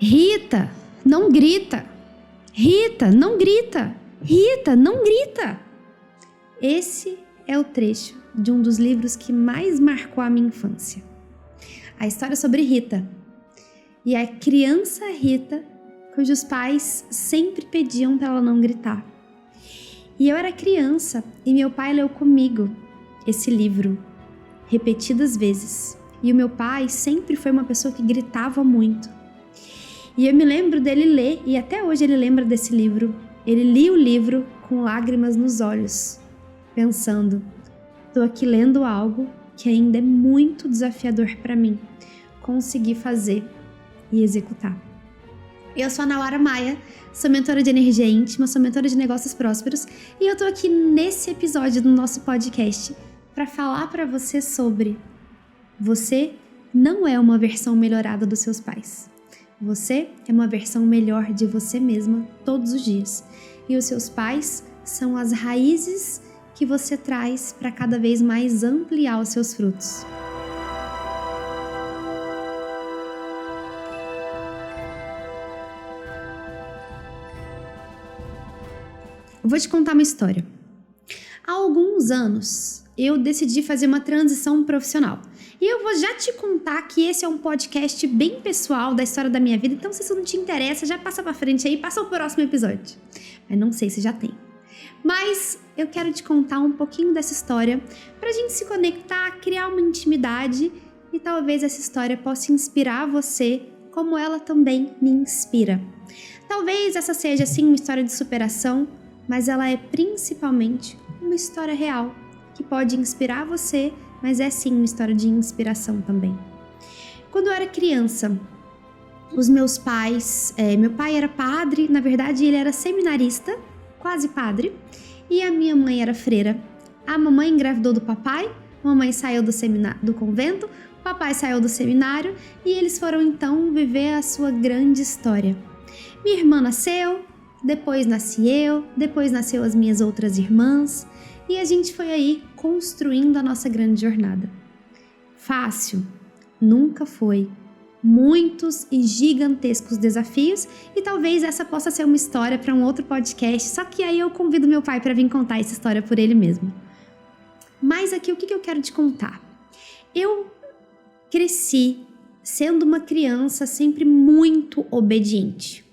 Rita, não grita. Rita, não grita. Rita, não grita. Esse é o trecho de um dos livros que mais marcou a minha infância. A história sobre Rita. E a criança Rita, cujos pais sempre pediam para ela não gritar. E eu era criança e meu pai leu comigo esse livro repetidas vezes. E o meu pai sempre foi uma pessoa que gritava muito. E eu me lembro dele ler, e até hoje ele lembra desse livro. Ele lia o livro com lágrimas nos olhos, pensando: tô aqui lendo algo que ainda é muito desafiador para mim conseguir fazer e executar. Eu sou a Nauara Maia, sou mentora de energia íntima, sou mentora de negócios prósperos e eu tô aqui nesse episódio do nosso podcast para falar para você sobre: você não é uma versão melhorada dos seus pais. Você é uma versão melhor de você mesma todos os dias. E os seus pais são as raízes que você traz para cada vez mais ampliar os seus frutos. Eu vou te contar uma história. Há alguns anos, eu decidi fazer uma transição profissional. E eu vou já te contar que esse é um podcast bem pessoal da história da minha vida. Então, se isso não te interessa, já passa pra frente aí, passa o próximo episódio. Mas não sei se já tem. Mas eu quero te contar um pouquinho dessa história pra gente se conectar, criar uma intimidade e talvez essa história possa inspirar você como ela também me inspira. Talvez essa seja, sim, uma história de superação, mas ela é principalmente uma história real que pode inspirar você, mas é sim uma história de inspiração também. Quando eu era criança, os meus pais... meu pai era padre, na verdade ele era seminarista, quase padre, e a minha mãe era freira. A mamãe engravidou do papai, a mamãe saiu do convento, o papai saiu do seminário e eles foram então viver a sua grande história. Minha irmã nasceu, depois nasci eu, depois nasceu as minhas outras irmãs, e a gente foi aí construindo a nossa grande jornada. Fácil? Nunca foi. Muitos e gigantescos desafios, e talvez essa possa ser uma história para um outro podcast, só que aí eu convido meu pai para vir contar essa história por ele mesmo. Mas aqui, o que eu quero te contar? Eu cresci sendo uma criança sempre muito obediente.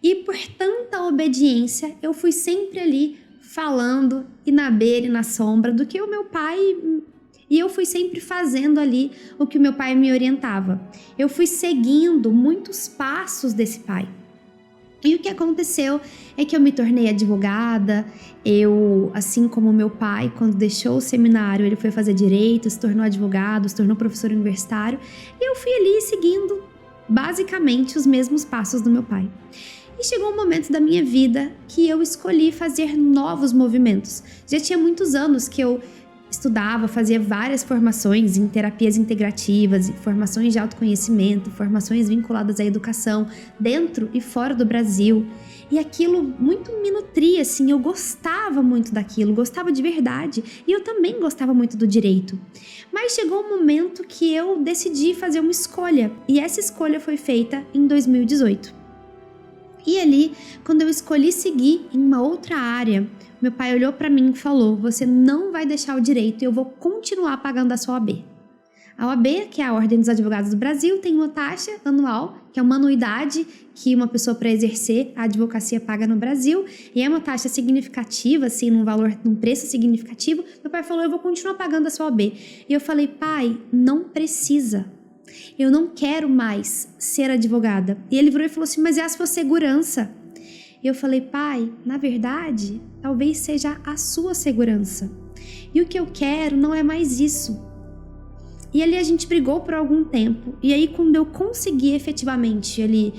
E por tanta obediência, eu fui sempre ali falando e na beira e na sombra do que o meu pai... E eu fui sempre fazendo ali o que o meu pai me orientava. Eu fui seguindo muitos passos desse pai. E o que aconteceu é que eu me tornei advogada. Eu, assim como meu pai, quando deixou o seminário, ele foi fazer direito, se tornou advogado, se tornou professor universitário. E eu fui ali seguindo basicamente os mesmos passos do meu pai. E chegou um momento da minha vida que eu escolhi fazer novos movimentos. Já tinha muitos anos que eu estudava, fazia várias formações em terapias integrativas, formações de autoconhecimento, formações vinculadas à educação, dentro e fora do Brasil. E aquilo muito me nutria, assim, eu gostava muito daquilo, gostava de verdade. E eu também gostava muito do direito. Mas chegou um momento que eu decidi fazer uma escolha. E essa escolha foi feita em 2018. E ali, quando eu escolhi seguir em uma outra área, meu pai olhou para mim e falou: você não vai deixar o direito e eu vou continuar pagando a sua OAB. A OAB, que é a Ordem dos Advogados do Brasil, tem uma taxa anual, que é uma anuidade que uma pessoa para exercer a advocacia paga no Brasil, e é uma taxa significativa, assim, num preço significativo. Meu pai falou: eu vou continuar pagando a sua OAB. E eu falei: pai, não precisa. Eu não quero mais ser advogada. E ele virou e falou assim: mas é a sua segurança. E eu falei: pai, na verdade, talvez seja a sua segurança. E o que eu quero não é mais isso. E ali a gente brigou por algum tempo. E aí, quando eu consegui efetivamente ali,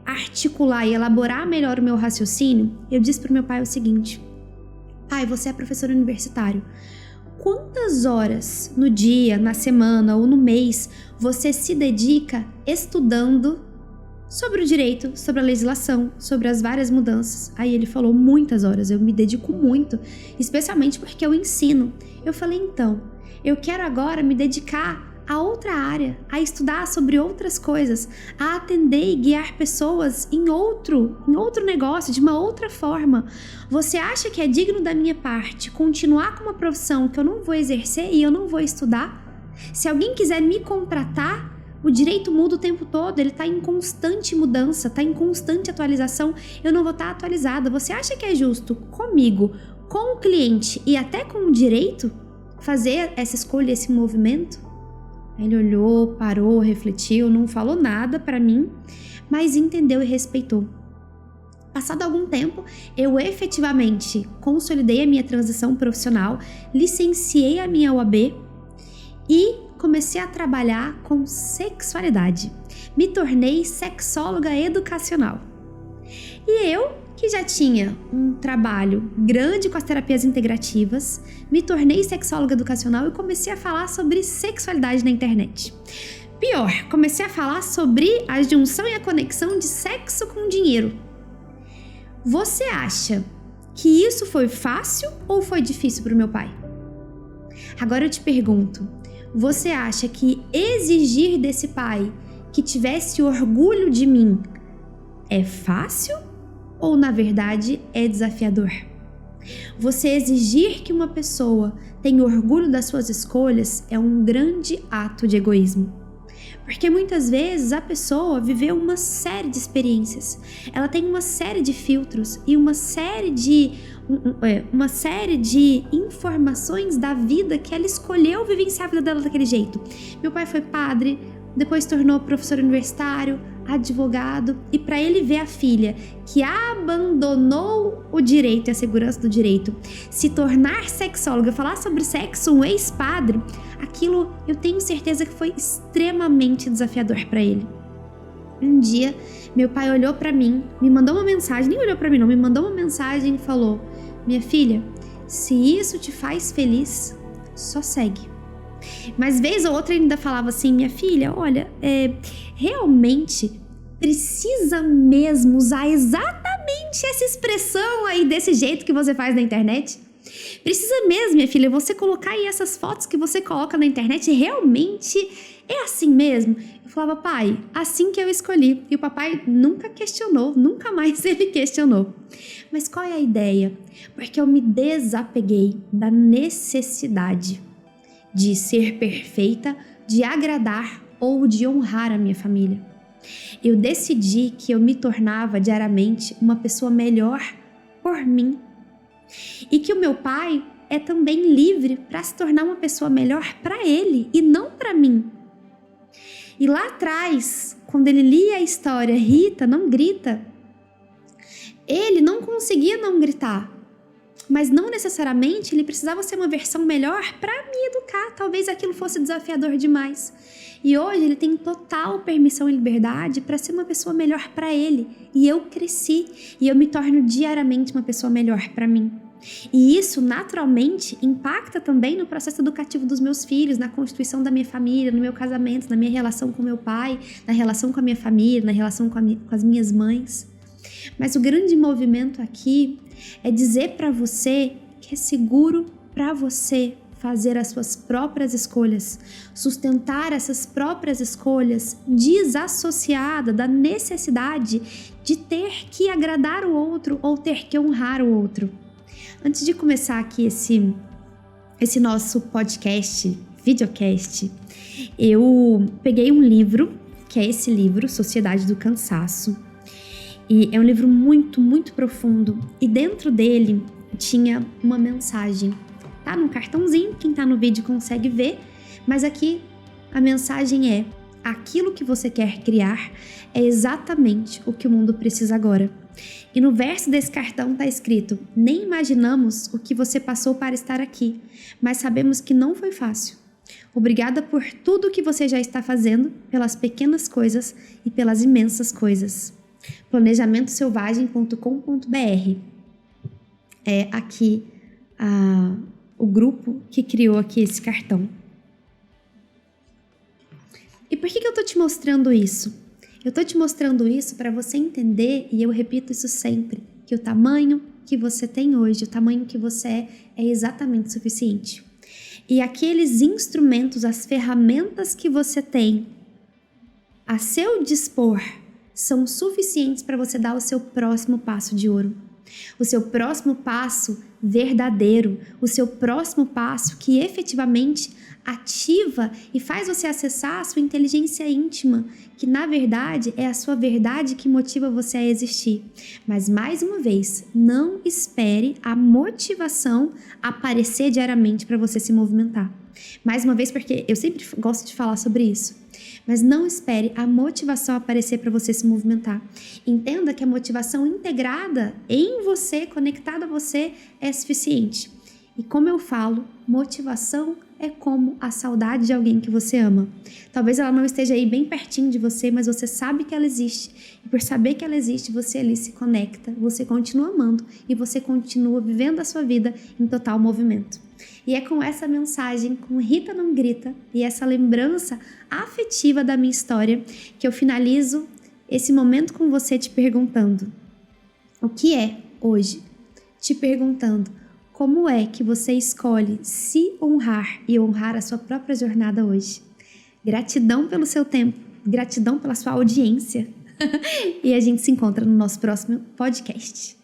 articular e elaborar melhor o meu raciocínio, eu disse pro meu pai o seguinte: pai, você é professor universitário. Quantas horas no dia, na semana ou no mês você se dedica estudando sobre o direito, sobre a legislação, sobre as várias mudanças? Aí ele falou: muitas horas, eu me dedico muito, especialmente porque eu ensino. Eu falei: então, eu quero agora me dedicar a outra área, a estudar sobre outras coisas, a atender e guiar pessoas em outro negócio, de uma outra forma. Você acha que é digno da minha parte continuar com uma profissão que eu não vou exercer e eu não vou estudar? Se alguém quiser me contratar, o direito muda o tempo todo, ele está em constante mudança, está em constante atualização, eu não vou estar atualizada. Você acha que é justo comigo, com o cliente e até com o direito fazer essa escolha, esse movimento? Ele olhou, parou, refletiu, não falou nada para mim, mas entendeu e respeitou. Passado algum tempo, eu efetivamente consolidei a minha transição profissional, licenciei a minha OAB e comecei a trabalhar com sexualidade. Me tornei sexóloga educacional. E eu, que já tinha um trabalho grande com as terapias integrativas, me tornei sexóloga educacional e comecei a falar sobre sexualidade na internet. Pior, comecei a falar sobre a junção e a conexão de sexo com dinheiro. Você acha que isso foi fácil ou foi difícil para o meu pai? Agora eu te pergunto, você acha que exigir desse pai que tivesse orgulho de mim é fácil ou, na verdade, é desafiador? Você exigir que uma pessoa tenha orgulho das suas escolhas é um grande ato de egoísmo. Porque muitas vezes a pessoa viveu uma série de experiências, ela tem uma série de filtros e uma série de informações da vida que ela escolheu vivenciar a vida dela daquele jeito. Meu pai foi padre, depois se tornou professor universitário, advogado, e para ele ver a filha que abandonou o direito e a segurança do direito se tornar sexóloga, falar sobre sexo, um ex-padre, aquilo eu tenho certeza que foi extremamente desafiador para ele. Um dia, meu pai olhou para mim, me mandou uma mensagem, nem olhou para mim não, me mandou uma mensagem e falou: minha filha, se isso te faz feliz, só segue. Mas vez ou outra ele ainda falava assim: minha filha, olha, realmente precisa mesmo usar exatamente essa expressão aí desse jeito que você faz na internet? Precisa mesmo, minha filha, você colocar aí essas fotos que você coloca na internet, realmente é assim mesmo? Eu falava: pai, assim que eu escolhi. E o papai nunca questionou, nunca mais ele questionou. Mas qual é a ideia? Porque eu me desapeguei da necessidade de ser perfeita, de agradar ou de honrar a minha família. Eu decidi que eu me tornava diariamente uma pessoa melhor por mim. E que o meu pai é também livre para se tornar uma pessoa melhor para ele e não para mim. E lá atrás, quando ele lia a história Rita, não grita, ele não conseguia não gritar. Mas não necessariamente ele precisava ser uma versão melhor para me educar. Talvez aquilo fosse desafiador demais. E hoje ele tem total permissão e liberdade para ser uma pessoa melhor para ele. E eu cresci e eu me torno diariamente uma pessoa melhor para mim. E isso naturalmente impacta também no processo educativo dos meus filhos, na constituição da minha família, no meu casamento, na minha relação com meu pai, na relação com a minha família, na relação com as minhas mães. Mas o grande movimento aqui é dizer para você que é seguro para você fazer as suas próprias escolhas, sustentar essas próprias escolhas desassociada da necessidade de ter que agradar o outro ou ter que honrar o outro. Antes de começar aqui esse nosso podcast, videocast, eu peguei um livro, que é esse livro, Sociedade do Cansaço. E é um livro muito, muito profundo. E dentro dele tinha uma mensagem. Tá num cartãozinho, quem tá no vídeo consegue ver. Mas aqui a mensagem é: aquilo que você quer criar é exatamente o que o mundo precisa agora. E no verso desse cartão tá escrito: nem imaginamos o que você passou para estar aqui, mas sabemos que não foi fácil. Obrigada por tudo que você já está fazendo, pelas pequenas coisas e pelas imensas coisas. planejamentoselvagem.com.br é aqui o grupo que criou aqui esse cartão. E por que eu tô te mostrando isso? Eu tô te mostrando isso para você entender, e eu repito isso sempre, que o tamanho que você tem hoje, o tamanho que você é exatamente suficiente. e aqueles instrumentos, as ferramentas que você tem a seu dispor são suficientes para você dar o seu próximo passo de ouro. O seu próximo passo verdadeiro, o seu próximo passo que efetivamente ativa e faz você acessar a sua inteligência íntima, que na verdade é a sua verdade que motiva você a existir. Mas mais uma vez, não espere a motivação aparecer diariamente para você se movimentar. Mais uma vez, porque eu sempre gosto de falar sobre isso. Mas não espere a motivação aparecer para você se movimentar. Entenda que a motivação integrada em você, conectada a você, é suficiente. E como eu falo, motivação é como a saudade de alguém que você ama. Talvez ela não esteja aí bem pertinho de você, mas você sabe que ela existe. E por saber que ela existe, você ali se conecta, você continua amando e você continua vivendo a sua vida em total movimento. E é com essa mensagem, com Rita Não Grita, e essa lembrança afetiva da minha história, que eu finalizo esse momento com você te perguntando: o que é hoje? Te perguntando: como é que você escolhe se honrar e honrar a sua própria jornada hoje? Gratidão pelo seu tempo, gratidão pela sua audiência. E a gente se encontra no nosso próximo podcast.